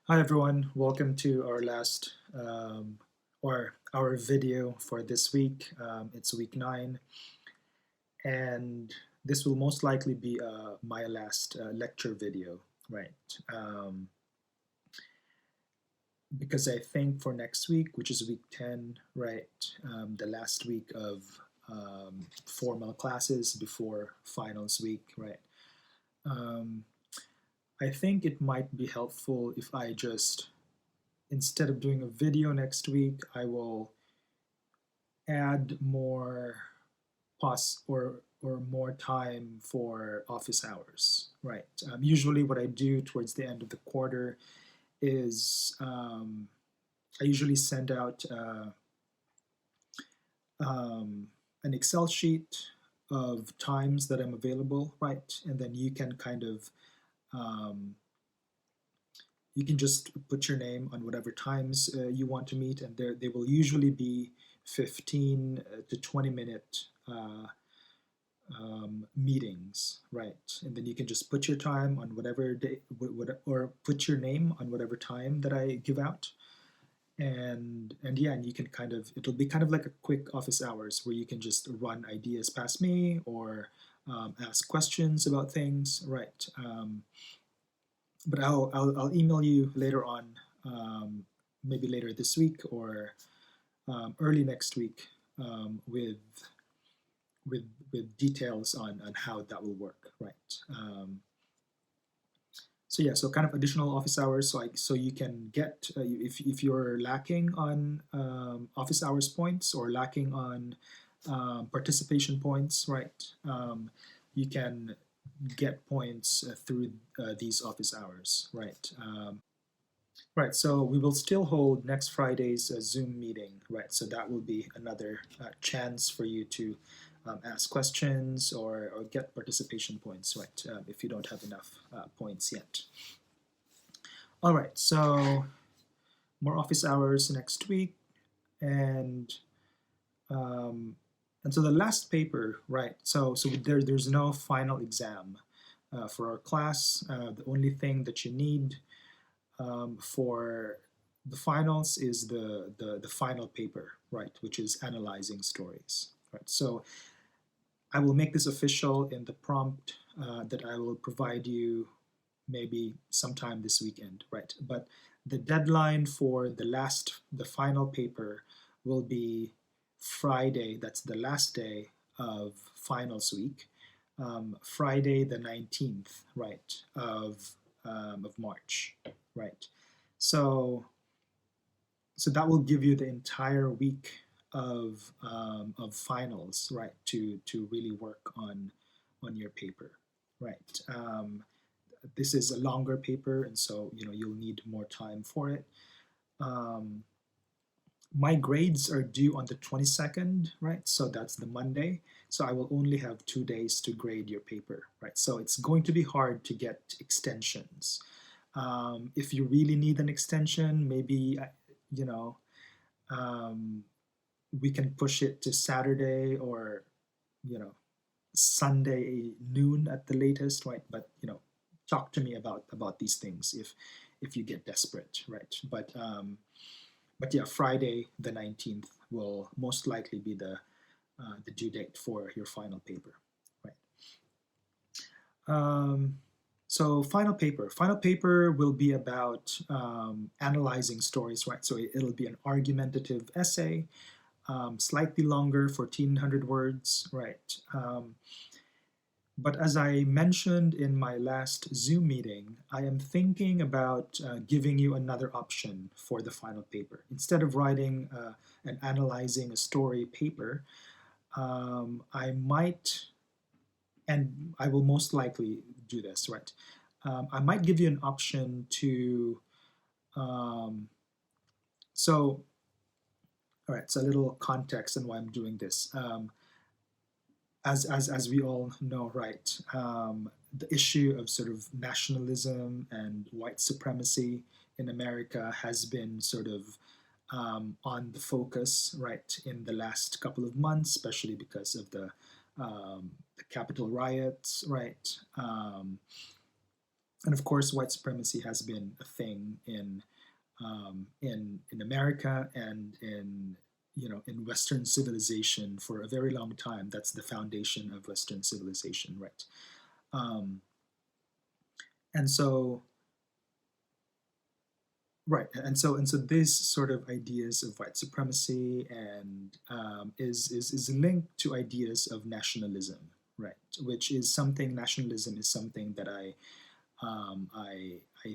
Hi everyone, welcome to our last or our video for this week. It's week 9, and this will most likely be my last lecture video, right? Um, because I think for next week, which is week 10, right, the last week of formal classes before finals week, right? Um, I think it might be helpful if I just, instead of doing a video next week, I will add more or more time for office hours, right? Usually, what I do towards the end of the quarter is I usually send out um, an Excel sheet of times that I'm available, right? And then you can kind of um, you can just put your name on whatever times you want to meet, and they will usually be 15 to 20-minute meetings, right? And then you can just put your time on whatever day, or put your name on whatever time that I give out, and yeah, and you can kind of it'll be kind of like a quick office hours where you can just run ideas past me or ask questions about things, right? But I'll email you later on, maybe later this week or early next week with with with details on how that will work, right? So yeah, so kind of additional office hours, so you can get if you're lacking on office hours points or lacking on participation points, right? You can get points through these office hours, right? Right, so we will still hold next Friday's Zoom meeting, right? So that will be another chance for you to ask questions or get participation points, right? If you don't have enough points yet. All right, so more office hours next week, and um, and so the last paper, right? So there's no final exam for our class. The only thing that you need for the finals is the final paper, right, which is analyzing stories, right? So I will make this official in the prompt that I will provide you maybe sometime this weekend, right? But the deadline for the final paper will be Friday. That's the last day of finals week. Friday the 19th, right, of March, right? So so that will give you the entire week of finals, right, to really work on your paper, right? This is a longer paper, and so you'll need more time for it. Um, my grades are due on the 22nd, right? So that's the Monday. So I will only have 2 days to grade your paper, right? So it's going to be hard to get extensions. If you really need an extension, maybe you know um, we can push it to Saturday or you know Sunday noon at the latest, right? But talk to me about these things if you get desperate, right? But yeah, Friday the 19th will most likely be the due date for your final paper, right? Um, so final paper will be about analyzing stories, right? So it'll be an argumentative essay, slightly longer, 1,400 words, right? But as I mentioned in my last Zoom meeting, I am thinking about giving you another option for the final paper. Instead of writing and analyzing a story paper, I might, and I will most likely do this, right? I might give you an option to, um, so, all right, so a little context on why I'm doing this. As we all know, right, the issue of sort of nationalism and white supremacy in America has been sort of on the focus, right, in the last couple of months, especially because of the Capitol riots, right? And of course, white supremacy has been a thing in America and in in Western civilization for a very long time. That's the foundation of Western civilization, right? Um, and so right, and so these sort of ideas of white supremacy and is linked to ideas of nationalism, right? Which is something nationalism is something that I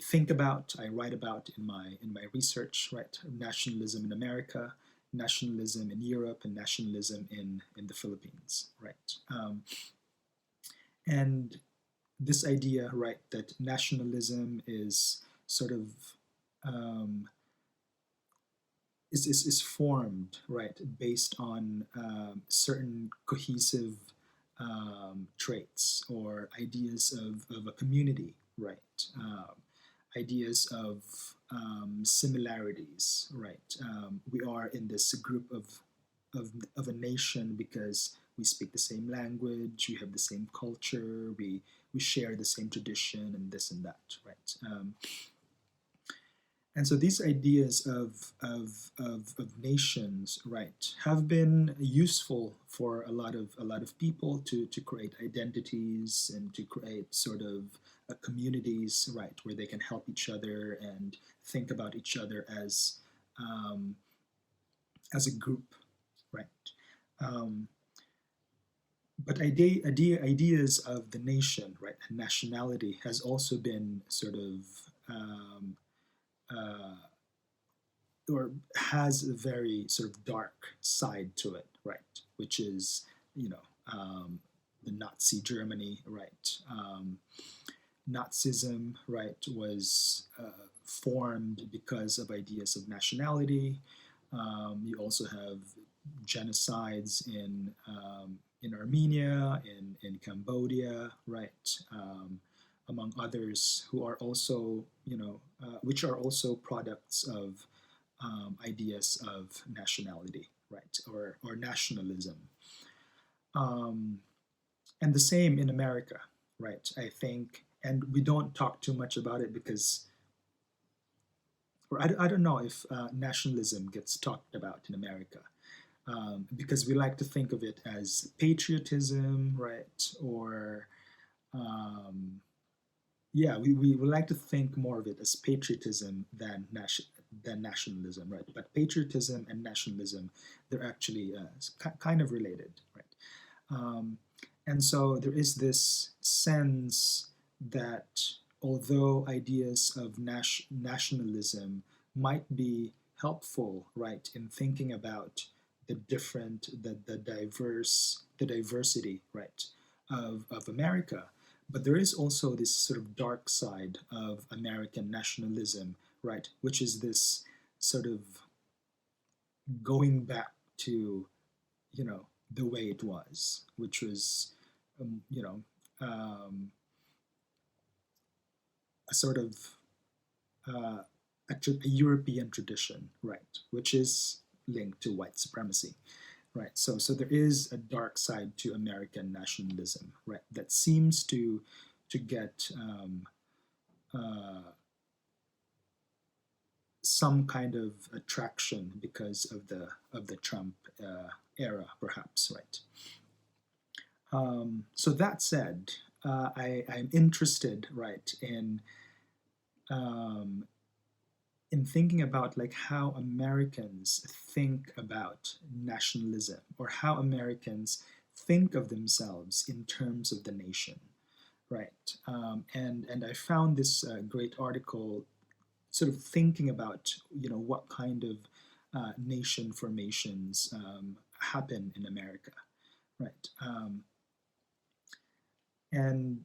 think about, I write about in my research, right? Nationalism in America, nationalism in Europe, and nationalism in the Philippines, right? And this idea, right, that nationalism is sort of um, is formed, right, based on certain cohesive traits or ideas of a community, right? Ideas of similarities, right? We are in this group of a nation because we speak the same language, we have the same culture, we share the same tradition, and this and that, right? And so these ideas of nations, right, have been useful for a lot of people to create identities and to create sort of communities, right, where they can help each other and think about each other um, as a group, right. Um, but ideas of the nation, right, and nationality has also been sort of uh, or has a very sort of dark side to it, right? Which is, you know, the Nazi Germany, right? Nazism, right, was formed because of ideas of nationality. You also have genocides in Armenia, in Cambodia, right, among others, who are also, which are also products of ideas of nationality, right, or nationalism. Um, and the same in America, right? I think, and we don't talk too much about it because, or I don't know if nationalism gets talked about in America. Because we like to think of it as patriotism, right? Or, yeah, we like to think more of it as patriotism than nationalism, right? But patriotism and nationalism, they're actually kind of related, right? Um, and so there is this sense that although ideas of nationalism might be helpful, right, in thinking about the diversity, right, of America, but there is also this sort of dark side of American nationalism, right, which is this sort of going back to the way it was, which was um, you know um, a sort of uh, a European tradition, right, which is linked to white supremacy, right. So there is a dark side to American nationalism, right, that seems to get uh, some kind of attraction because of the Trump era, perhaps, right. So that said, I'm interested, right, um, in thinking about like how Americans think about nationalism or how Americans think of themselves in terms of the nation, right? And I found this great article, sort of thinking about what kind of nation formations happen in America, right? And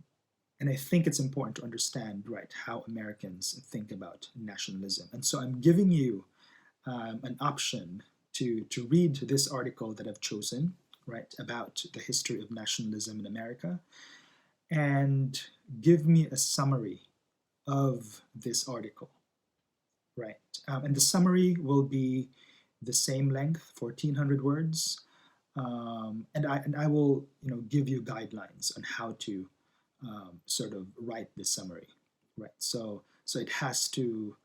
and I think it's important to understand, right, how Americans think about nationalism. And so I'm giving you an option to read this article that I've chosen, right, about the history of nationalism in America, and give me a summary of this article, right? And the summary will be the same length, 1,400 words, and I will give you guidelines on how to sort of write this summary. right? So it has to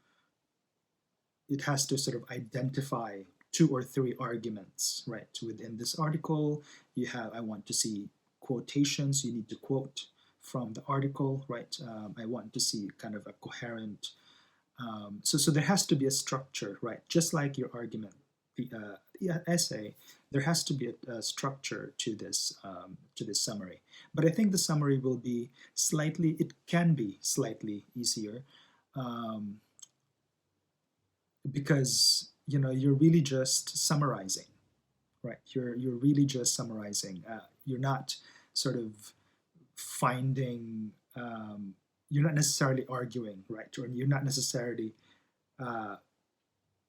sort of identify two or three arguments, right? Within this article, you have, I want to see quotations, you need to quote from the article, right? I want to see kind of a coherent, so there has to be a structure, right? Just like your argument, the essay, there has to be a structure to this summary. But I think the summary will be slightly, it can be slightly easier, um, because you're really just summarizing, right? You're really just summarizing. You're not sort of finding. You're not necessarily arguing, right? Or you're not necessarily uh,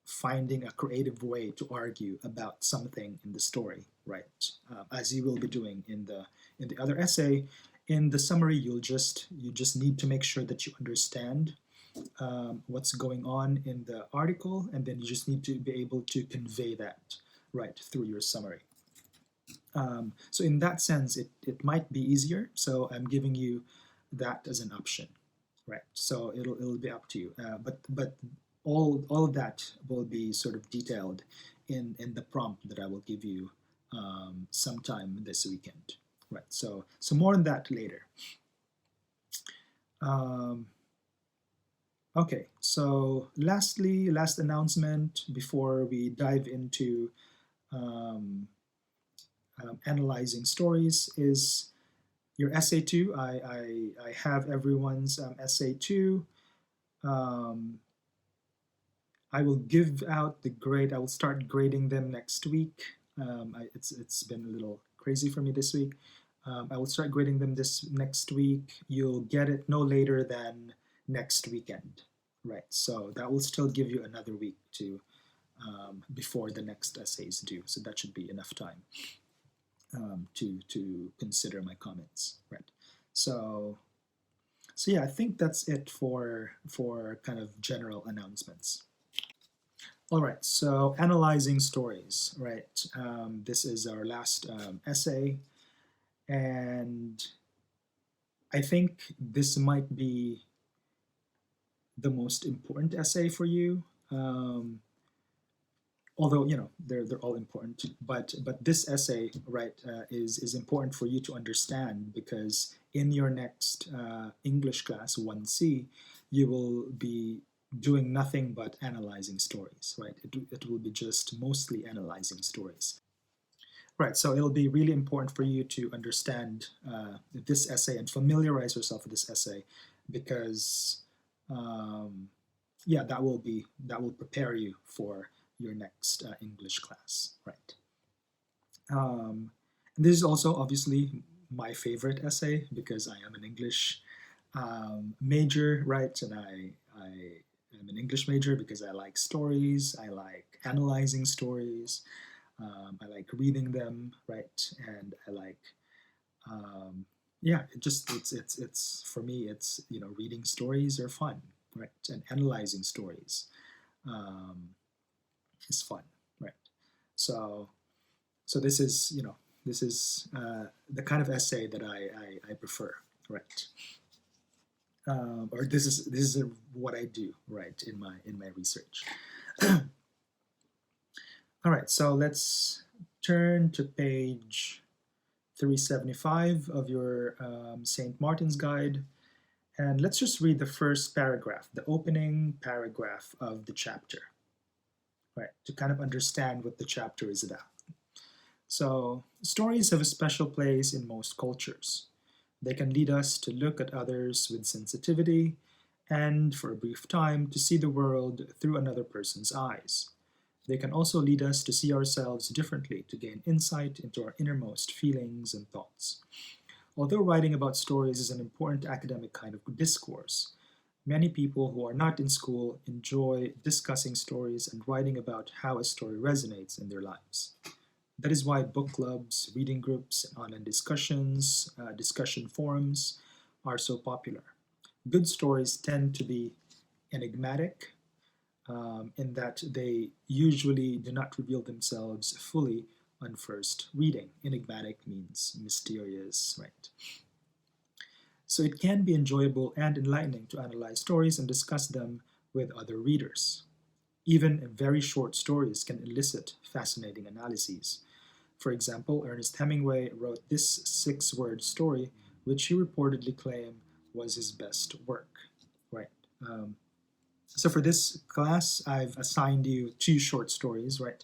finding a creative way to argue about something in the story, right? As you will be doing in the other essay. In the summary, you just need to make sure that you understand what's going on in the article, and then you just need to be able to convey that right through your summary. So in that sense, it might be easier. So I'm giving you that as an option, right? So it'll be up to you. But all of that will be sort of detailed in the prompt that I will give you sometime this weekend, right? So more on that later. Um, Okay, so last announcement before we dive into um, analyzing stories is your essay two. I have everyone's essay two. Um, I will give out the grade. I will start grading them next week. It's been a little crazy for me this week. I will start grading them this next week. You'll get it no later than next weekend, right? So that will still give you another week to before the next essay is due. So that should be enough time to consider my comments, right? So so yeah, I think that's it for kind of general announcements. All right, so analyzing stories, right? This is our last essay, and I think this might be the most important essay for you. Although they're all important, but this essay, right, is important for you to understand, because in your next English class 1C, you will be doing nothing but analyzing stories, right? It will be just mostly analyzing stories. Right, so it'll be really important for you to understand this essay and familiarize yourself with this essay, because um, yeah, that will prepare you for your next English class, right? And this is also obviously my favorite essay, because I am an English major, right? And I am an English major because I like stories, I like analyzing stories, I like reading them, right? And I like, um, yeah, it's for me, it's reading stories are fun, right? And analyzing stories um, is fun, right? So so this is the kind of essay that I prefer, right? Or this is what I do, right, in my research. All right, so let's turn to page 375 of your St. Martin's Guide, and let's just read the first paragraph, the opening paragraph of the chapter, right, to kind of understand what the chapter is about. So, stories have a special place in most cultures. They can lead us to look at others with sensitivity and, for a brief time, to see the world through another person's eyes. They can also lead us to see ourselves differently, to gain insight into our innermost feelings and thoughts. Although writing about stories is an important academic kind of discourse, many people who are not in school enjoy discussing stories and writing about how a story resonates in their lives. That is why book clubs, reading groups, and online discussions, discussion forums are so popular. Good stories tend to be enigmatic, in that they usually do not reveal themselves fully on first reading. Enigmatic means mysterious, right? So it can be enjoyable and enlightening to analyze stories and discuss them with other readers. Even very short stories can elicit fascinating analyses. For example, Ernest Hemingway wrote this 6-word story, which he reportedly claimed was his best work. Right. Um, so for this class, I've assigned you 2 short stories, right?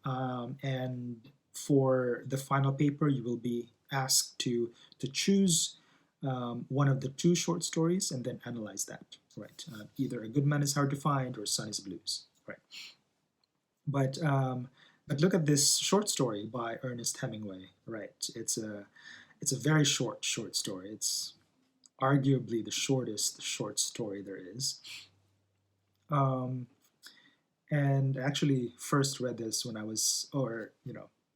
And for the final paper, you will be asked to choose one of the 2 short stories and then analyze that, right? Either A Good Man is Hard to Find or Sun is Blues, right? But but look at this short story by Ernest Hemingway, right? It's a very short story. It's arguably the shortest short story there is. Um, and I actually first read this when I was, or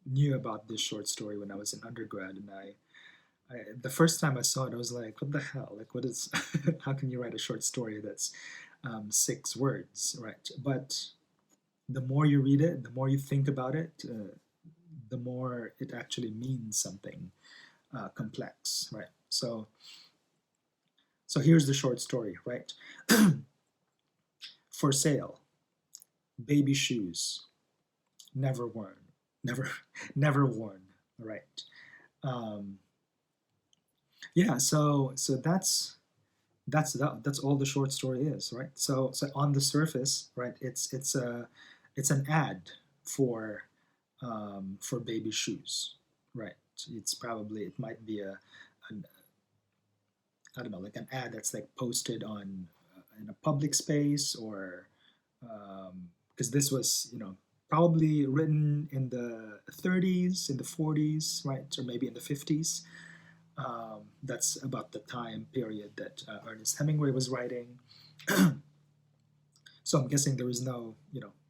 knew about this short story when I was in undergrad, and the first time I saw it, I was like, "What the hell? Like, what is? How can you write a short story that's 6 words, right?" But the more you read it, the more you think about it, the more it actually means something complex, right? So here's the short story, right? For sale, baby shoes, never worn, never, never worn, right? Um, yeah, so that's all the short story is, right? So on the surface, right, it's an ad for baby shoes, right? It might be an I don't know, like an ad that's like posted on in a public space, or because this was probably written in the 30s, in the 40s, right, or maybe in the 50s. That's about the time period that Ernest Hemingway was writing. So I'm guessing there was no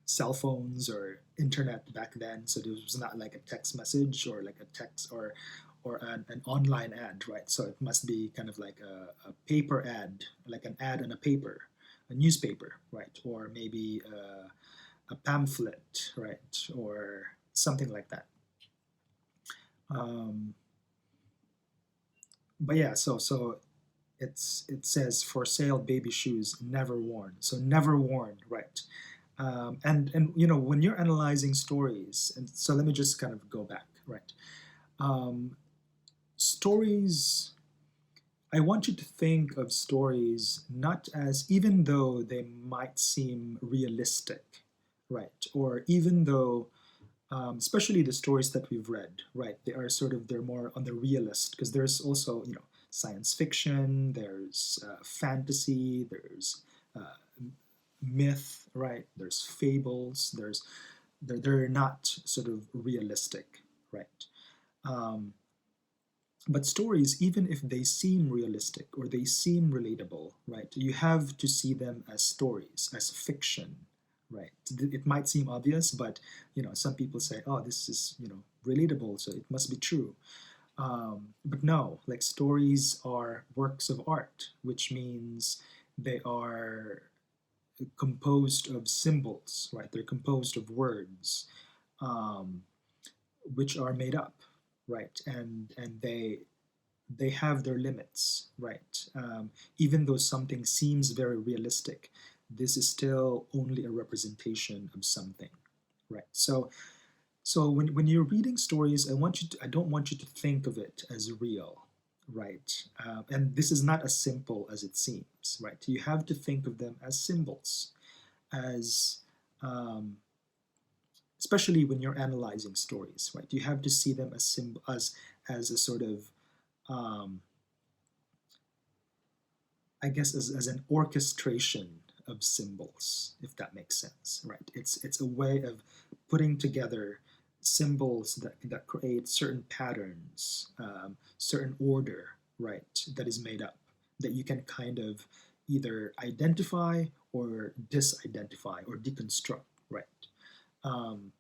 cell phones or internet back then, so there was not like a text message or like a text or an online ad, right? So it must be kind of like a paper ad, like an ad in a paper, a newspaper, right? Or maybe a pamphlet, right? Or something like that. Um, but yeah, so it says for sale baby shoes never worn. So never worn, right? And when you're analyzing stories, and so let me just kind of go back, right? Um, Stories, I want you to think of stories not as, even though they might seem realistic, right? Or even though, especially the stories that we've read, right? They're more on the realist, because there's also, science fiction, there's fantasy, there's uh, myth, right? There's fables, they're not sort of realistic, right? Um, but stories, even if they seem realistic or they seem relatable, right, you have to see them as stories, as fiction, right? It might seem obvious, but some people say, "Oh, this is relatable, so it must be true." But no, like stories are works of art, which means they are composed of symbols, right? They're composed of words, um, which are made up, right? And they have their limits, right? Even though something seems very realistic, this is still only a representation of something, right? So when you're reading stories, I don't want you to think of it as real, right? And this is not as simple as it seems, right? You have to think of them as symbols, as um, especially when you're analyzing stories, right? You have to see them as as a sort of um, I guess as an orchestration of symbols, if that makes sense, right? It's a way of putting together symbols that create certain patterns, certain order, right? That is made up, that you can kind of either identify or disidentify or deconstruct, right? Um,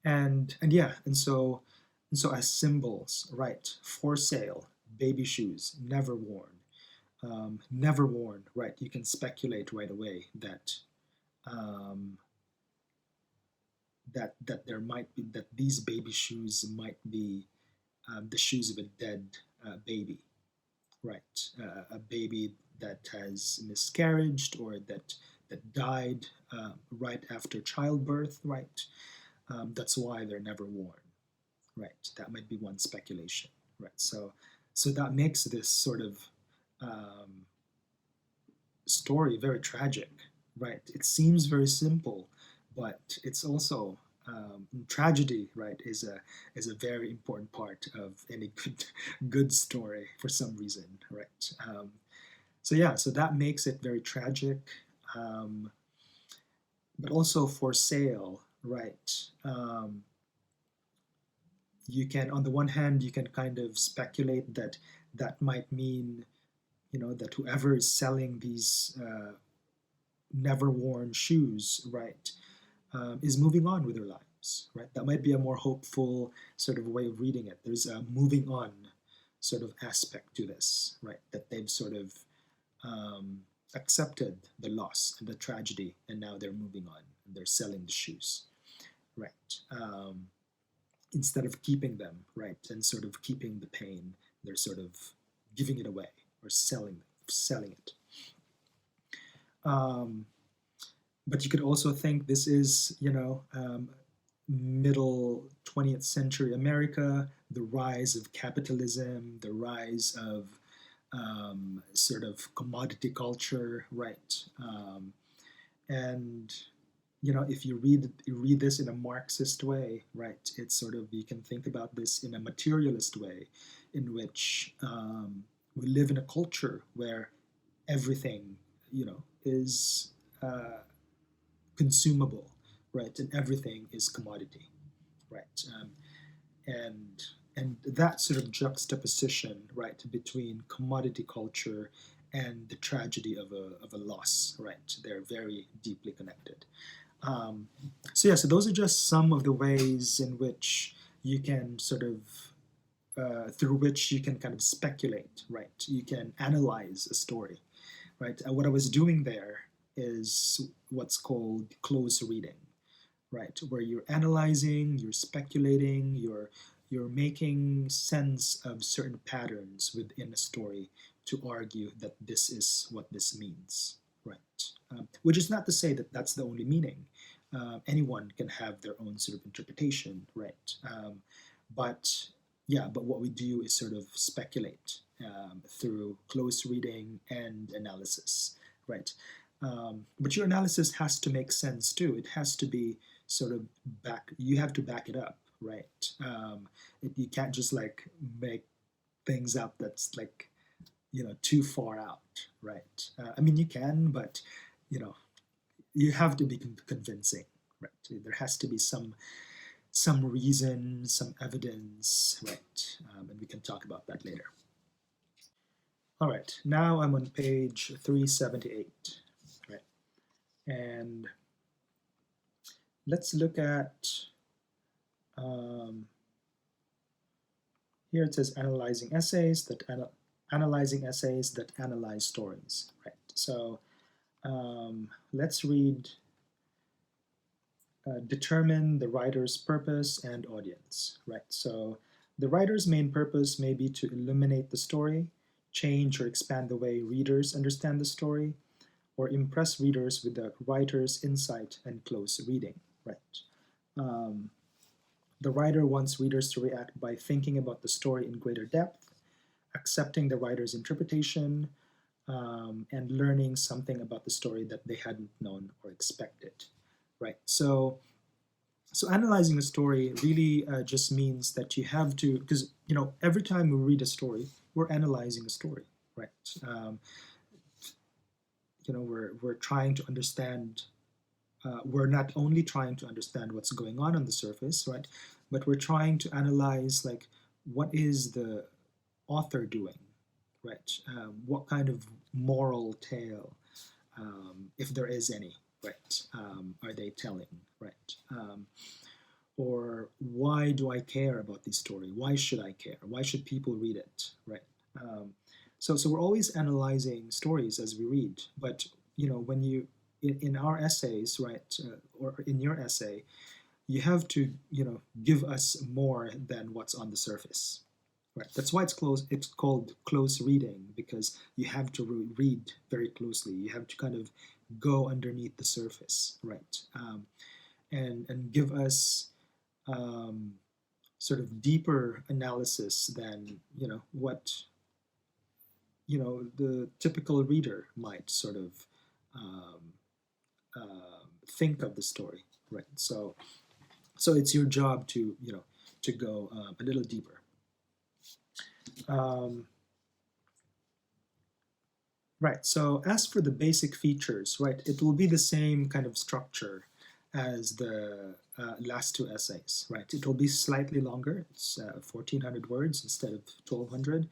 and yeah, and so as symbols, right? For sale, baby shoes, never worn. Never worn, right? You can speculate right away that um, that there might be that these baby shoes might be the shoes of a dead baby, right? A baby that has miscarried or that died right after childbirth, right? That's why they're never worn, right? That might be one speculation, right? So that makes this sort of um, story very tragic, right? It seems very simple, but it's also tragedy, right? Is a very important part of any good story for some reason, right? So yeah, so that makes it very tragic, um, but also for sale, right? You can, on the one hand, you can kind of speculate that that might mean, that whoever is selling these never worn shoes, right, is moving on with their lives, right? That might be a more hopeful sort of way of reading it. There's a moving on sort of aspect to this, right? That they've sort of um, accepted the loss and the tragedy, and now they're moving on and they're selling the shoes, right? Instead of keeping them, right, and sort of keeping the pain, they're sort of giving it away or selling it. Um, but you could also think this is, middle 20th century America, the rise of capitalism, the rise of sort of commodity culture, right? And if you read this in a Marxist way, right? It's sort of, you can think about this in a materialist way, in which we live in a culture where everything, is consumable, right? And everything is commodity, right? And and that sort of juxtaposition, right, between commodity culture and the tragedy of a loss, right? They're very deeply connected. Um, so yeah, so those are just some of the ways in which you can sort of through which you can kind of speculate, right? You can analyze a story, right? And what I was doing there is what's called close reading, right? Where you're analyzing, you're speculating, you're making sense of certain patterns within a story to argue that this is what this means, right? Which is not to say that that's the only meaning. Anyone can have their own sort of interpretation, right? But yeah, but what we do is sort of speculate through close reading and analysis, right? But your analysis has to make sense too. It has to be sort of you have to back it up, right? You can't just like make things up that's like, too far out, right? I mean, you can, but, you know, you have to be convincing, right? There has to be some reason, some evidence, right? And we can talk about that later. All right, now I'm on page 378, right? And let's look at, um, here it says analyzing essays that analyze stories, right? So let's read determine the writer's purpose and audience, right? So the writer's main purpose may be to illuminate the story, change or expand the way readers understand the story, or impress readers with the writer's insight and close reading, right? Um, the writer wants readers to react by thinking about the story in greater depth, accepting the writer's interpretation, and learning something about the story that they hadn't known or expected, right? So analyzing a story really just means that you have to, because every time we read a story, we're analyzing a story, right? Um, we're trying to understand. We're not only trying to understand what's going on the surface, right? But we're trying to analyze, like, what is the author doing, right? What kind of moral tale, if there is any, right, are they telling, right? Or why do I care about this story? Why should I care? Why should people read it, right? So we're always analyzing stories as we read, but when you in our essays, right, or in your essay, you have to give us more than what's on the surface, Right. That's why it's close. It's called close reading because you have to read very closely. You have to kind of go underneath the surface, right? And give us um, sort of deeper analysis than what the typical reader might sort of um, think of the story, right? So it's your job to to go a little deeper. Um, right. So as for the basic features, right, it will be the same kind of structure as the last two essays, right? It will be slightly longer. It's 1,400 words instead of 1,200.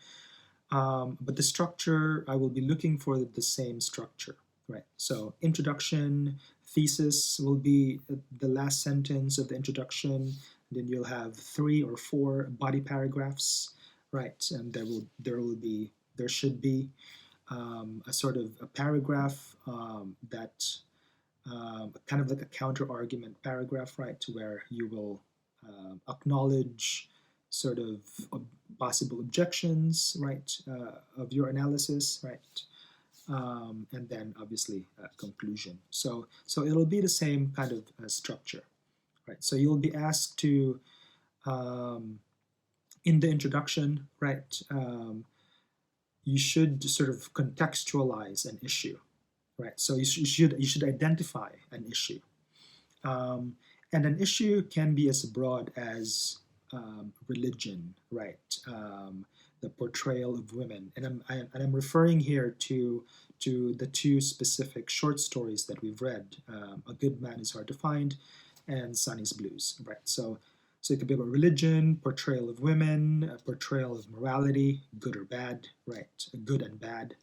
But the structure, I will be looking for the same structure, right? So introduction, thesis will be the last sentence of the introduction. Then you'll have 3 or 4 body paragraphs, right? And there should be a sort of a paragraph that kind of like a counter argument paragraph, right? Where you will acknowledge sort of possible objections, right, of your analysis, right, and then obviously conclusion. So it'll be the same kind of structure, right? So you'll be asked to in the introduction, right, you should sort of contextualize an issue, right? So you should identify an issue, um, and an issue can be as broad as religion, right? The portrayal of women, and I'm referring here to the two specific short stories that we've read, "A Good Man Is Hard to Find" and "Sonny's Blues," right? So it could be about religion, portrayal of women, portrayal of morality, good or bad, right? Good and bad.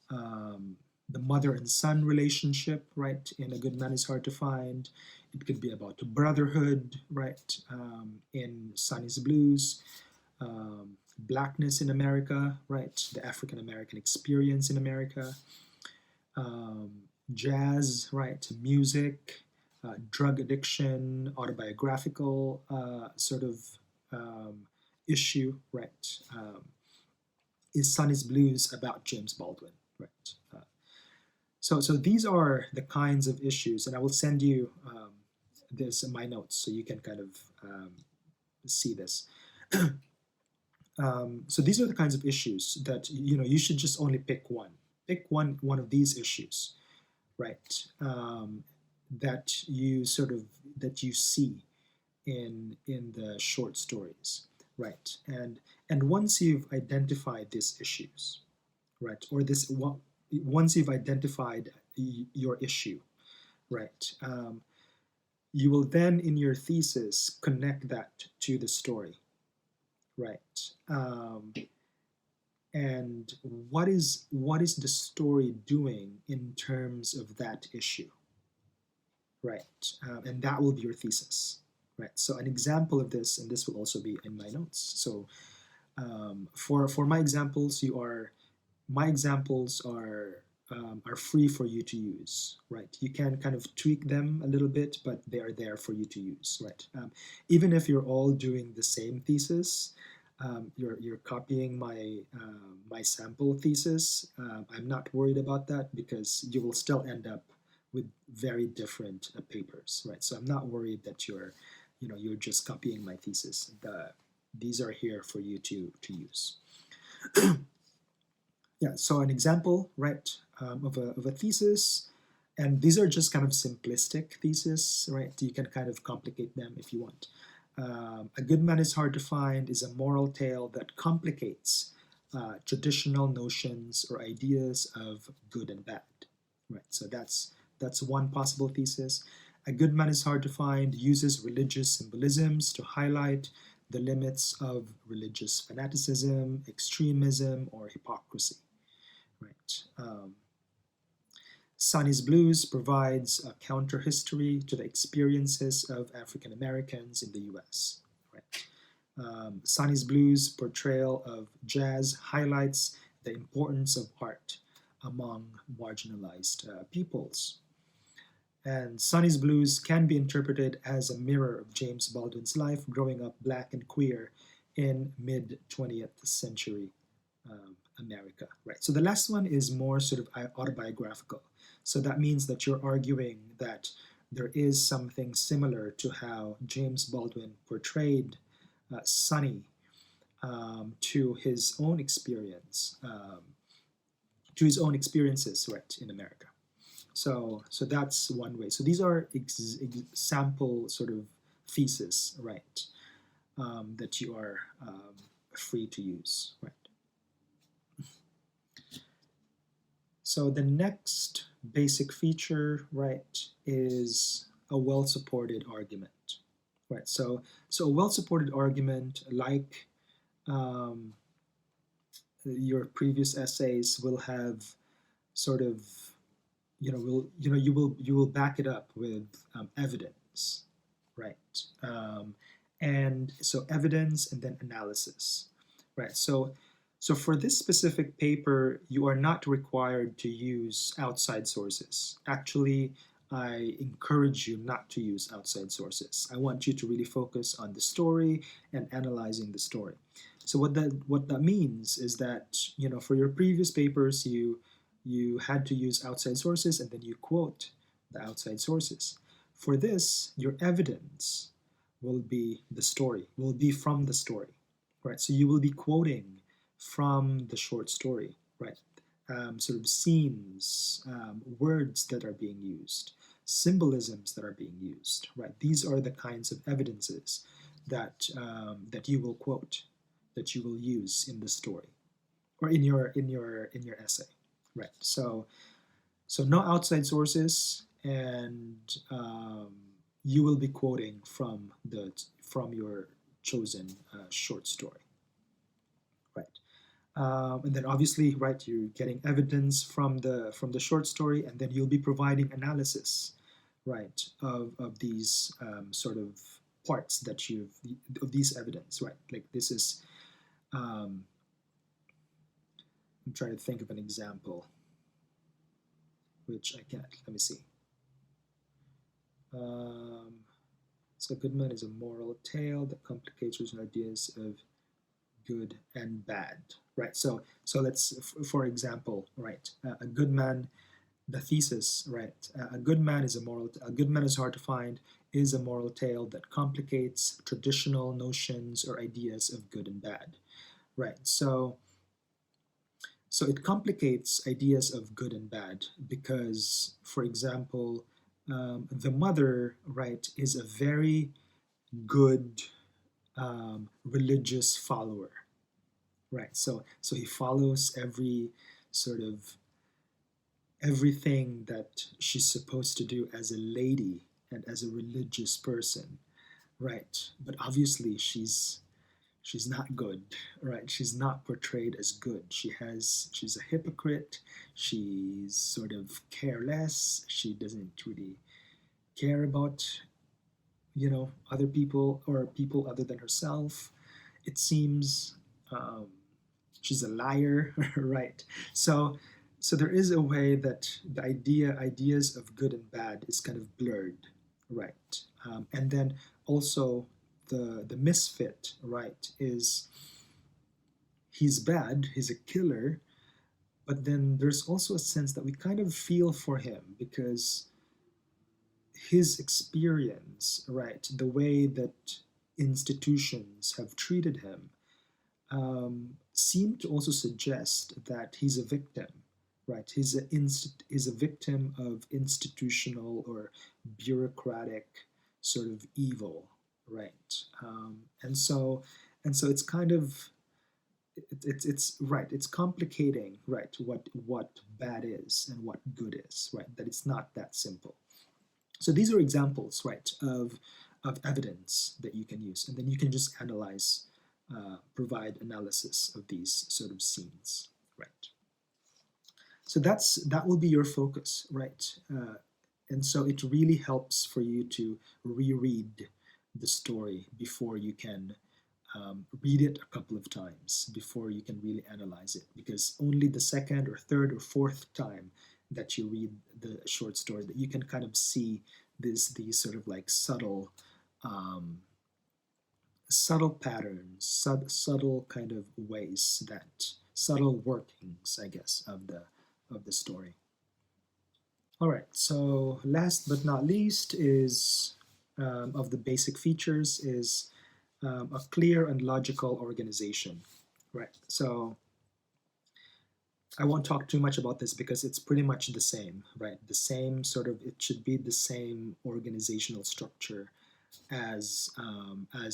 Um, the mother and son relationship, right? In "A Good Man Is Hard to Find." It could be about brotherhood, right? In "Sonny's Blues." Blackness in America, right? The African American experience in America. Um, Jazz, right? Music, drug addiction, autobiographical sort of issue, right? Is "Sonny's Blues" about James Baldwin, right? So these are the kinds of issues, and I will send you this in my notes so you can kind of see this. So these are the kinds of issues that you should just only pick one. Pick one of these issues, right? That you see in the short stories, right? And once you've identified these issues, right, or once you've identified your issue, right, you will then in your thesis connect that to the story, right? And what is the story doing in terms of that issue, right? And that will be your thesis, right? So an example of this, and this will also be in my notes. So for my examples, my examples are free for you to use, right? You can kind of tweak them a little bit, but they are there for you to use, right? Even if you're all doing the same thesis, you're copying my sample thesis. I'm not worried about that because you will still end up with very different papers, right? So I'm not worried that you're just copying my thesis. These are here for you to use. Yeah, so an example, right, of a thesis, and these are just kind of simplistic thesis, right? You can kind of complicate them if you want. "A Good Man Is Hard to Find" is a moral tale that complicates traditional notions or ideas of good and bad, right? So that's one possible thesis. "A Good Man Is Hard to Find" uses religious symbolisms to highlight the limits of religious fanaticism, extremism, or hypocrisy. Right. Sonny's Blues provides a counter history to the experiences of African Americans in the US. Right. Sonny's Blues portrayal of jazz highlights the importance of art among marginalized peoples. And Sonny's Blues can be interpreted as a mirror of James Baldwin's life growing up black and queer in mid 20th century America, right? So the last one is more sort of autobiographical. So that means that you're arguing that there is something similar to how James Baldwin portrayed Sonny to his own experience, to his own experiences, right, in America. So that's one way. So these are sample sort of thesis, right, that you are free to use, right. So the next basic feature, right, is a well-supported argument, right? So a well-supported argument, like um, your previous essays, will have sort of, you will back it up with evidence, right? And so evidence and then analysis, right? So for this specific paper, you are not required to use outside sources. Actually, I encourage you not to use outside sources. I want you to really focus on the story and analyzing the story. So what that means is that, for your previous papers, you had to use outside sources and then you quote the outside sources. For this, your evidence will be the story, will be from the story, right? So you will be quoting from the short story, right? Sort of scenes, words that are being used, symbolisms that are being used, right? These are the kinds of evidences that you will quote, that you will use in the story or in your essay, right? So no outside sources, and you will be quoting from your chosen short story, right? And then obviously, right, you're getting evidence from the short story, and then you'll be providing analysis, right, of these sort of parts that of these evidence, right? Like this is, I'm trying to think of an example, which I can't. Let me see. So Goodman is a moral tale that complicates original ideas of good and bad, right? So let's, for example, right, a good man, the thesis, right? A good man is a good man is hard to find is a moral tale that complicates traditional notions or ideas of good and bad, right? So it complicates ideas of good and bad because, for example, the mother, right, is a very good religious follower, right? So he follows sort of everything that she's supposed to do as a lady and as a religious person, right? But obviously she's not good, right? She's not portrayed as good. She's a hypocrite. She's sort of careless. She doesn't really care about other people or people other than herself. It seems um, she's a liar, right? So there is a way that the ideas of good and bad is kind of blurred, right? And then also the misfit, right, is he's bad, he's a killer, but then there's also a sense that we kind of feel for him because his experience, right, the way that institutions have treated him, seem to also suggest that he's a victim, right? He's a victim of institutional or bureaucratic sort of evil, right? And so it's kind of it's right. It's complicating, right? What bad is and what good is, right? That it's not that simple. So these are examples, right, of evidence that you can use, and then you can just analyze, provide analysis of these sort of scenes, right? So that will be your focus, right? And so it really helps for you to reread the story before you can read it a couple of times before you can really analyze it, because only the second or third or fourth time that you read the short story that you can kind of see these sort of like subtle subtle patterns, subtle kind of ways that subtle workings, I guess, of the story. All right. So last but not least is of the basic features is a clear and logical organization. Right. So I won't talk too much about this because it's pretty much the same, right? The same sort of, it should be the same organizational structure as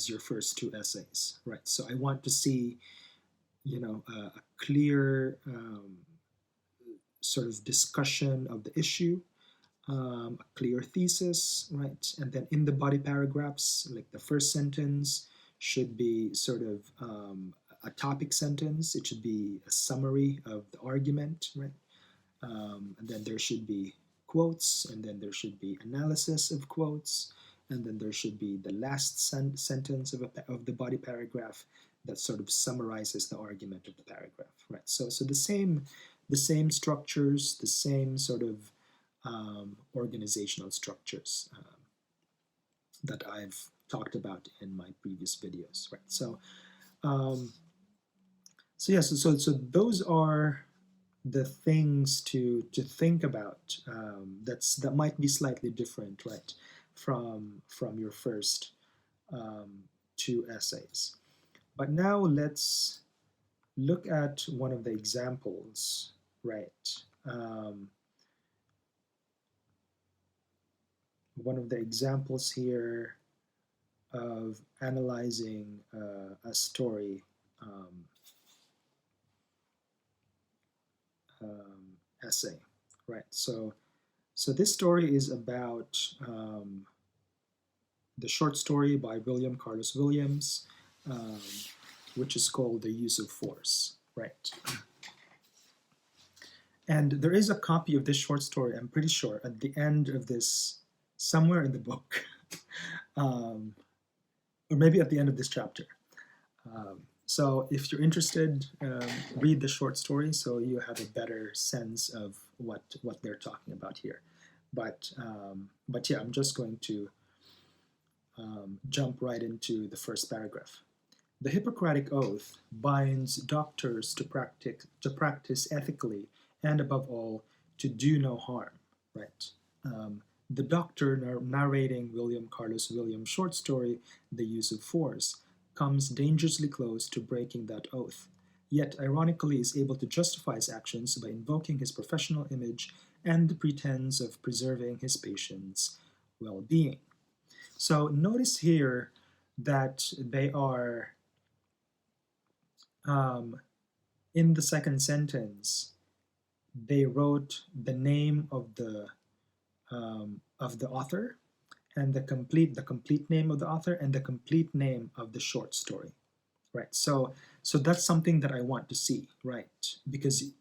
your first two essays, right? So I want to see, a clear sort of discussion of the issue, a clear thesis, right? And then in the body paragraphs, like the first sentence should be sort of a topic sentence. It should be a summary of the argument, right? And then there should be quotes, and then there should be analysis of quotes, and then there should be the last sentence of the body paragraph that sort of summarizes the argument of the paragraph, right? So the same structures, the same sort of organizational structures that I've talked about in my previous videos, right? So those are the things to think about that might be slightly different, right, from your first two essays. But now let's look at one of the examples, right? One of the examples here of analyzing a story essay, right? So this story is about the short story by William Carlos Williams, which is called The Use of Force, right? And there is a copy of this short story, I'm pretty sure, at the end of this, somewhere in the book, or maybe at the end of this chapter. So if you're interested, read the short story so you have a better sense of what they're talking about here. But yeah, I'm just going to jump right into the first paragraph. The Hippocratic Oath binds doctors to practice ethically and, above all, to do no harm. Right. The doctor narrating William Carlos Williams' short story, The Use of Force, comes dangerously close to breaking that oath, yet ironically is able to justify his actions by invoking his professional image and the pretense of preserving his patient's well-being. So notice here that they are, in the second sentence, they wrote the name of the author and the complete name of the author and the complete name of the short story, right? So that's something that I want to see, right? Because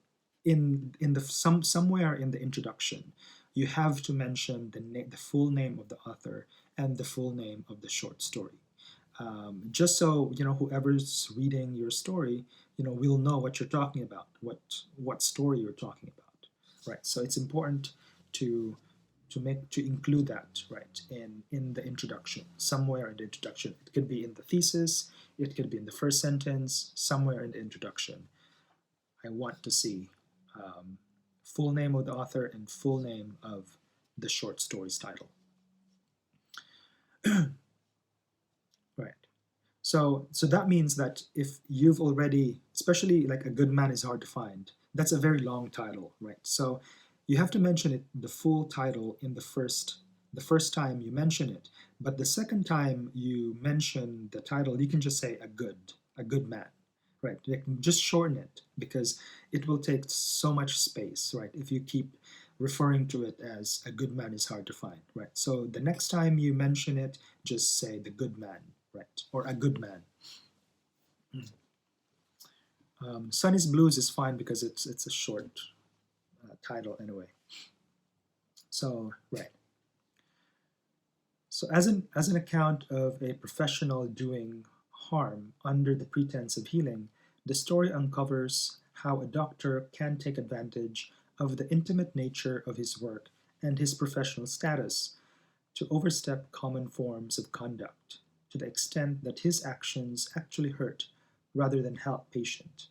in the somewhere in the introduction, you have to mention the full name of the author and the full name of the short story, just so whoever's reading your story, will know what you're talking about, what story you're talking about, right? So it's important to include that, right, in the introduction, somewhere in the introduction. It could be in the thesis, it could be in the first sentence, somewhere in the introduction. I want to see full name of the author and full name of the short story's title. Right. So that means that if you've already, especially like A Good Man is Hard to Find, that's a very long title, right? So you have to mention it, the full title, in the first time you mention it. But the second time you mention the title, you can just say a good man, right? You can just shorten it because it will take so much space, right? If you keep referring to it as A Good Man is Hard to Find, right? So the next time you mention it, just say The Good Man, right? Or A Good Man. Sunny's Blues is fine because it's a short title anyway. So, right. So as an account of a professional doing harm under the pretense of healing, the story uncovers how a doctor can take advantage of the intimate nature of his work and his professional status to overstep common forms of conduct. to the extent that his actions actually hurt rather than help a patient.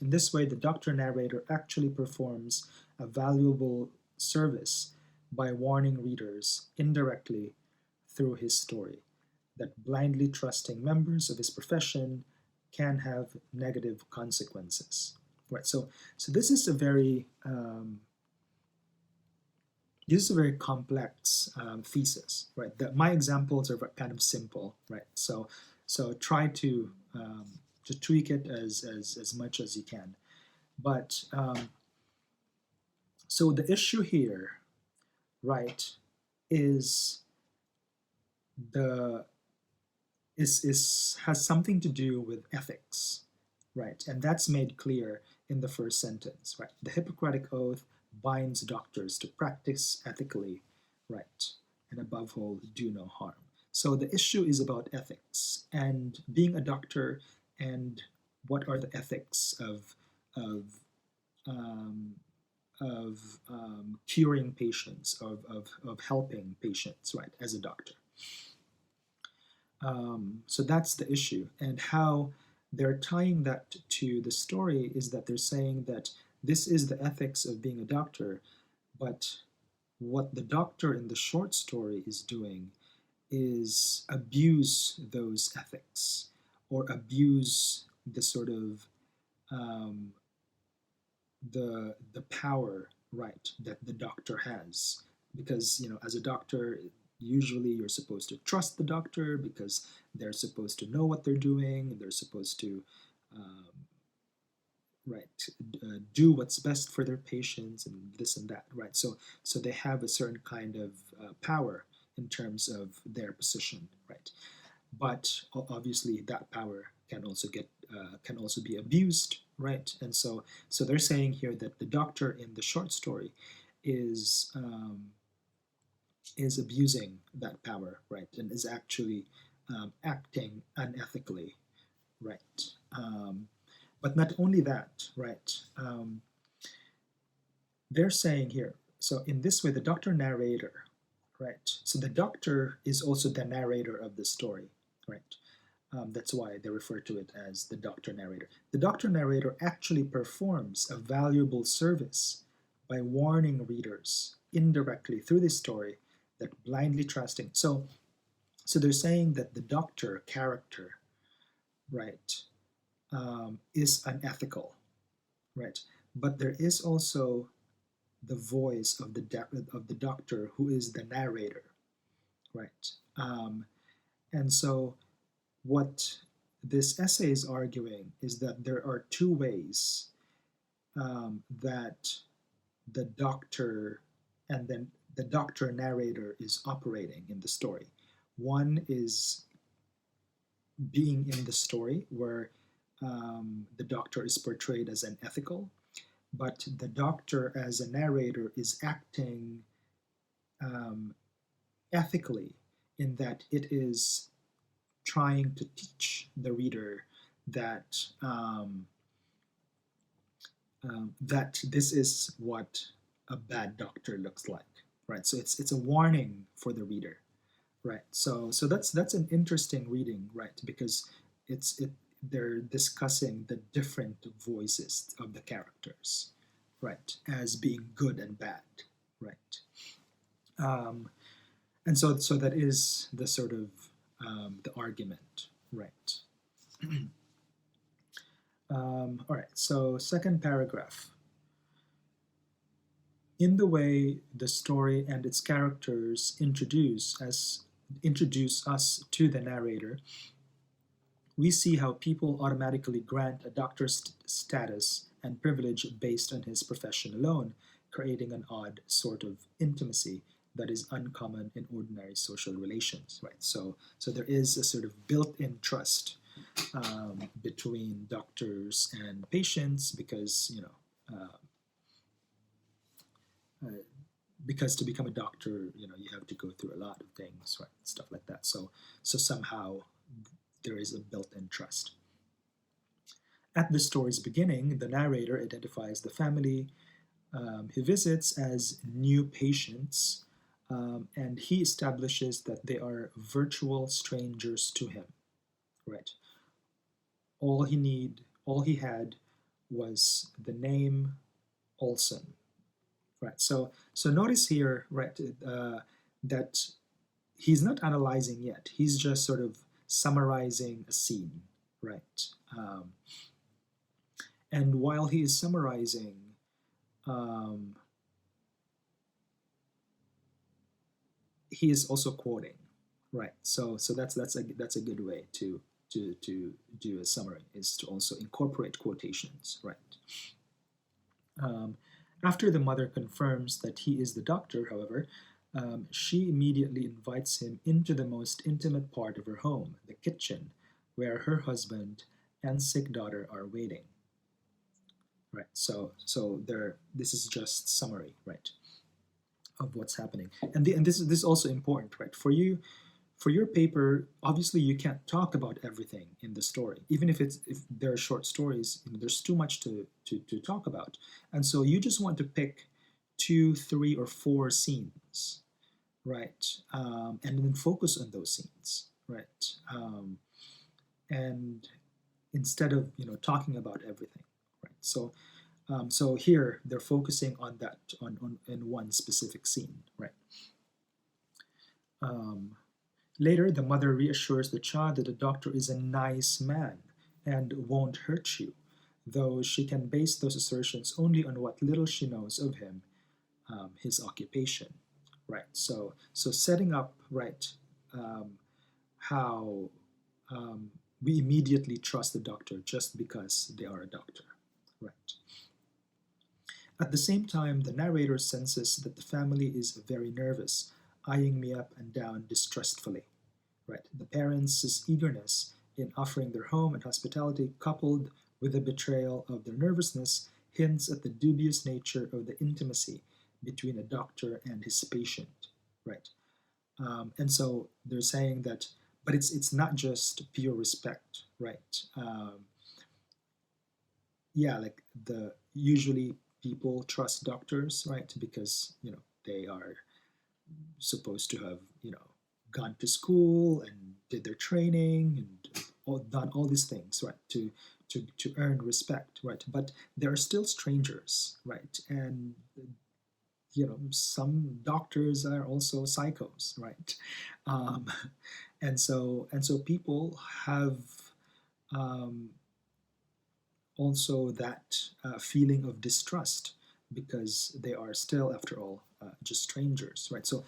In this way, the doctor narrator actually performs a valuable service by warning readers indirectly through his story that blindly trusting members of his profession can have negative consequences. Right. So this is a very complex thesis. Right. My examples are kind of simple. Right. So try to tweak it as much as you can. But so the issue here, right, is the is has something to do with ethics, right? And that's made clear in the first sentence, right? The Hippocratic Oath binds doctors to practice ethically, right? And above all, do no harm. So the issue is about ethics and being a doctor, and what are the ethics of um, curing patients, of helping patients, right, as a doctor. So that's the issue. And how they're tying that to the story is that they're saying that this is the ethics of being a doctor, but what the doctor in the short story is doing is abuse those ethics, or abuse the sort of um, the power, right, that the doctor has. Because as a doctor, usually you're supposed to trust the doctor because they're supposed to know what they're doing, they're supposed to um, right, do what's best for their patients and this and that, right? So they have a certain kind of power in terms of their position, right? But obviously that power can also be abused, right? And so they're saying here that the doctor in the short story is abusing that power, right, and is actually acting unethically, right? But not only that, right? They're saying here, so in this way, the doctor narrator, right? So the doctor is also the narrator of the story, right? That's why they refer to it as the doctor narrator. The doctor narrator actually performs a valuable service by warning readers indirectly through this story that blindly trusting. So they're saying that the doctor character, right, is unethical, right? But there is also the voice of the doctor who is the narrator, right? And so what this essay is arguing is that there are two ways that the doctor and then the doctor narrator is operating in the story. One is being in the story where the doctor is portrayed as unethical, but the doctor as a narrator is acting um, ethically, in that it is trying to teach the reader that that this is what a bad doctor looks like, right? So it's a warning for the reader, right? So that's an interesting reading, right? Because they're discussing the different voices of the characters, right, as being good and bad, right? Um, and so that is the sort of the argument, right? All right, so second paragraph. In the way the story and its characters introduce us to the narrator, we see how people automatically grant a doctor's status and privilege based on his profession alone, creating an odd sort of intimacy that is uncommon in ordinary social relations, right? So there is a sort of built-in trust between doctors and patients, because because to become a doctor, you have to go through a lot of things, right? Stuff like that. So somehow there is a built-in trust. At the story's beginning, the narrator identifies the family he visits as new patients and he establishes that they are virtual strangers to him, right? All he had was the name Olson, right? So notice here, right, that he's not analyzing yet. He's just sort of summarizing a scene, right? Um, and while he is summarizing, um, he is also quoting, right? So that's a good way to do a summary, is to also incorporate quotations, right? Um, After the mother confirms that he is the doctor, however, she immediately invites him into the most intimate part of her home, the kitchen, where her husband and sick daughter are waiting. Right. So there. This is just summary, right, of what's happening, and this is also important, right, for you. For your paper, obviously you can't talk about everything in the story, even if there are short stories. There's too much to talk about, and so you just want to pick two, three, or four scenes, right, and then focus on those scenes, right, and instead of talking about everything, right. So here they're focusing on that on in one specific scene, right. Um, Later, the mother reassures the child that the doctor is a nice man and won't hurt you, though she can base those assertions only on what little she knows of him, his occupation. Right. So setting up, right, um, how we immediately trust the doctor just because they are a doctor. Right. At the same time, the narrator senses that the family is very nervous, eyeing me up and down distrustfully. Right. The parents' eagerness in offering their home and hospitality, coupled with the betrayal of their nervousness, hints at the dubious nature of the intimacy between a doctor and his patient. Right. And so they're saying that, but it's not just pure respect, right? Yeah, like the usually people trust doctors, right? Because they are supposed to have gone to school and did their training and done all these things, right, to earn respect, right. But there are still strangers, right, and some doctors are also psychos, right. um, and so people have um, also that feeling of distrust because they are still, after all, just strangers, right. So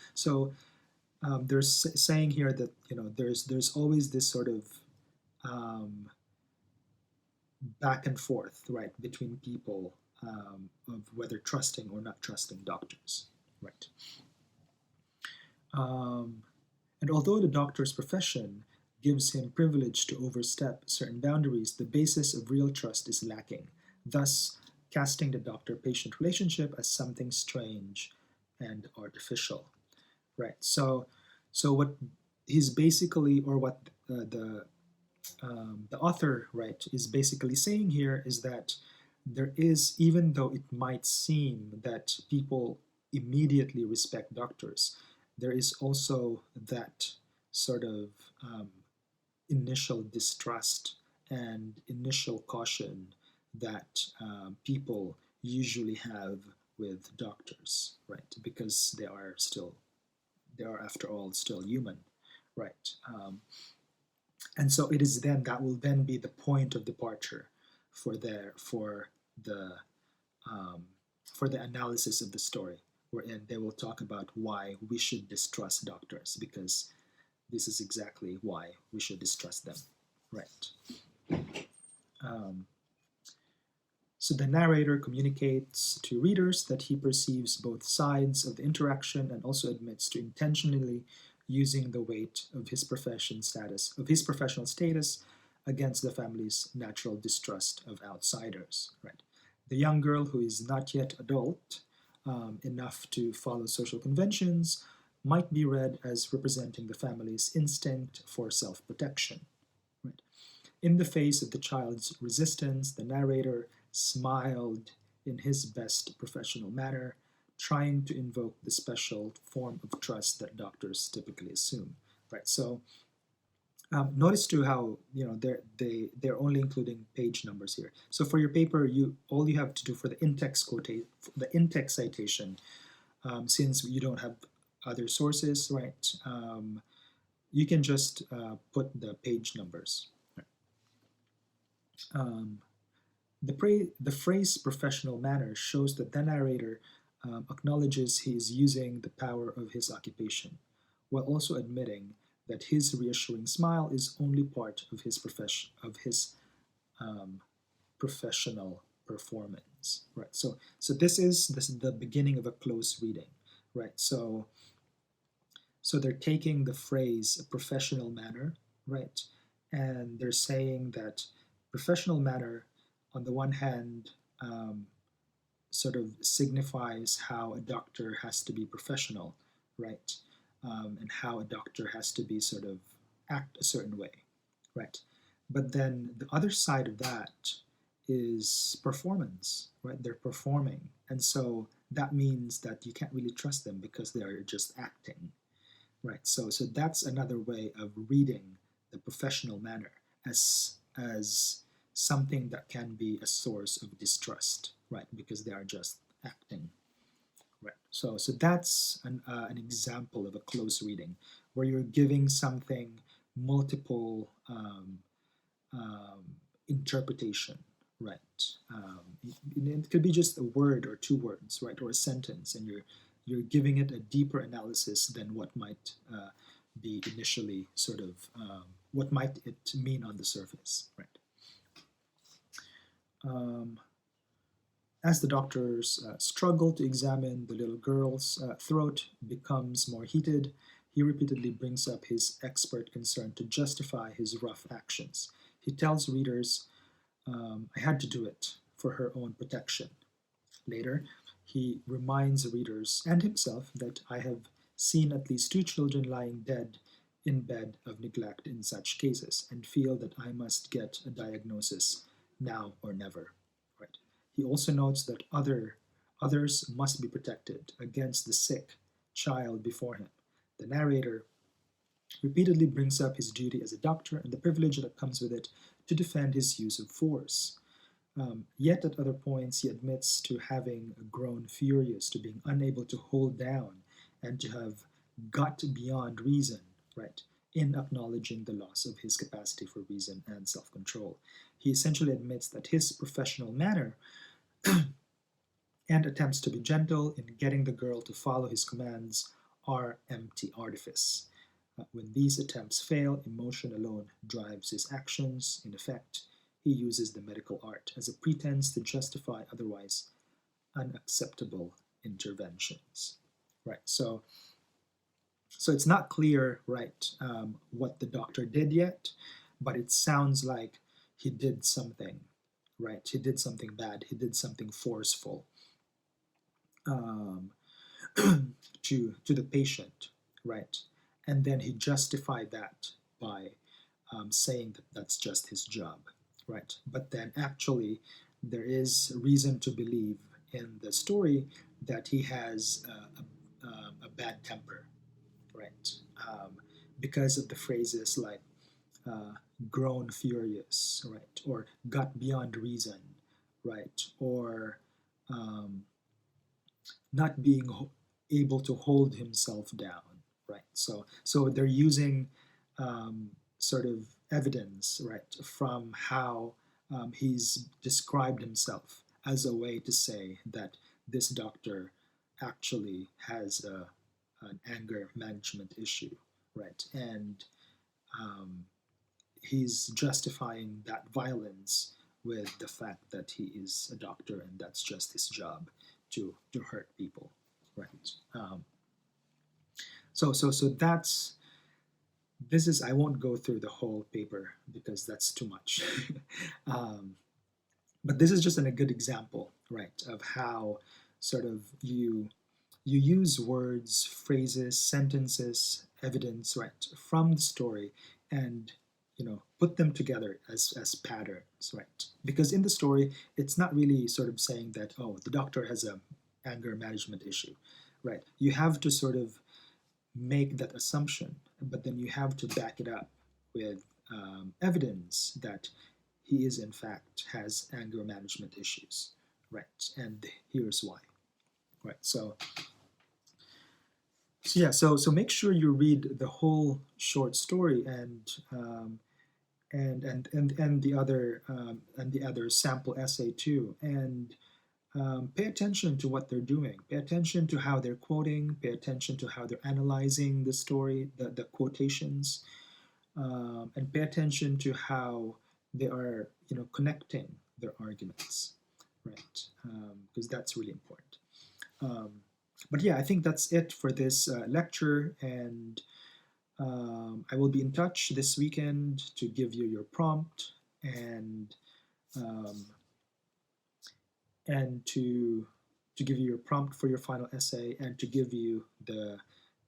they're saying here that there's always this sort of um, back and forth, right, between people, of whether trusting or not trusting doctors, right. Um, and although the doctor's profession gives him privilege to overstep certain boundaries, the basis of real trust is lacking, thus casting the doctor-patient relationship as something strange and artificial. Right. So what he's basically, or what the author, right, is basically saying here is that there is, even though it might seem that people immediately respect doctors, there is also that sort of um, initial distrust and initial caution that people usually have with doctors, right? Because they are after all still human, right? And so it is then that will then be the point of departure for the um, for the analysis of the story, wherein they will talk about why we should distrust doctors, because this is exactly why we should distrust them, right? Um, so the narrator communicates to readers that he perceives both sides of the interaction and also admits to intentionally using the weight of his professional status against the family's natural distrust of outsiders. Right. The young girl, who is not yet adult enough to follow social conventions, might be read as representing the family's instinct for self-protection. Right. In the face of the child's resistance, the narrator smiled in his best professional manner, trying to invoke the special form of trust that doctors typically assume, right? So notice too how they're only including page numbers here. So for your paper, all you have to do for the in-text citation, since you don't have other sources, right? You can just put the page numbers. The phrase professional manner shows that the narrator acknowledges he is using the power of his occupation, while also admitting that his reassuring smile is only part of his um, professional performance. Right. So this is the beginning of a close reading. Right. So they're taking the phrase professional manner, right, and they're saying that professional manner, on the one hand, sort of signifies how a doctor has to be professional, right, and how a doctor has to be sort of act a certain way, right. But then the other side of that is performance, right? They're performing, and so that means that you can't really trust them because they are just acting. Right. So that's another way of reading the professional manner as something that can be a source of distrust, right? Because they are just acting, right? So that's an example of a close reading where you're giving something multiple interpretation, right? It could be just a word or two words, right, or a sentence, and you're giving it a deeper analysis than what might be initially sort of what might it mean on the surface, right? Um, as the doctors struggle to examine the little girl's throat becomes more heated, he repeatedly brings up his expert concern to justify his rough actions. He tells readers, I had to do it for her own protection. Later, he reminds readers and himself that I have seen at least two children lying dead in bed of neglect in such cases and feel that I must get a diagnosis now or never. Right. He also notes that others must be protected against the sick child before him. The narrator repeatedly brings up his duty as a doctor and the privilege that comes with it to defend his use of force. Yet at other points, he admits to having grown furious, to being unable to hold down, and to have got beyond reason, right, in acknowledging the loss of his capacity for reason and self control. He essentially admits that his professional manner and attempts to be gentle in getting the girl to follow his commands are empty artifice. When these attempts fail, emotion alone drives his actions. In effect, he uses the medical art as a pretense to justify otherwise unacceptable interventions. Right. So it's not clear, right, what the doctor did yet, but it sounds like he did something, right? He did something bad. He did something forceful um, to the patient, right? And then he justified that by saying that that's just his job, right? But then actually, there is reason to believe in the story that he has a bad temper, right? Because of the phrases like uh, grown furious, right? Or got beyond reason, right? Or um, not being able to hold himself down, right? So they're using sort of evidence, right, from how he's described himself as a way to say that this doctor actually has an anger management issue, right? And um, he's justifying that violence with the fact that he is a doctor and that's just his job to hurt people, right? So that's this is I won't go through the whole paper because that's too much. um, but this is just a good example, right, of how sort of you use words, phrases, sentences, evidence, right, from the story, and put them together as patterns, right? Because in the story, it's not really sort of saying that, oh, the doctor has a anger management issue, right? You have to sort of make that assumption, but then you have to back it up with evidence that he is in fact has anger management issues, right? And here's why, right? So make sure you read the whole short story and the other sample essay too, and pay attention to what they're doing. Pay attention to how they're quoting. Pay attention to how they're analyzing the story, the quotations, and pay attention to how they are, connecting their arguments, right? Because that's really important. Um, but yeah, I think that's it for this lecture, and I will be in touch this weekend to give you your prompt and um, to give you your prompt for your final essay and to give you the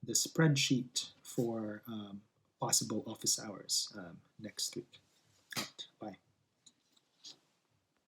spreadsheet for possible office hours next week.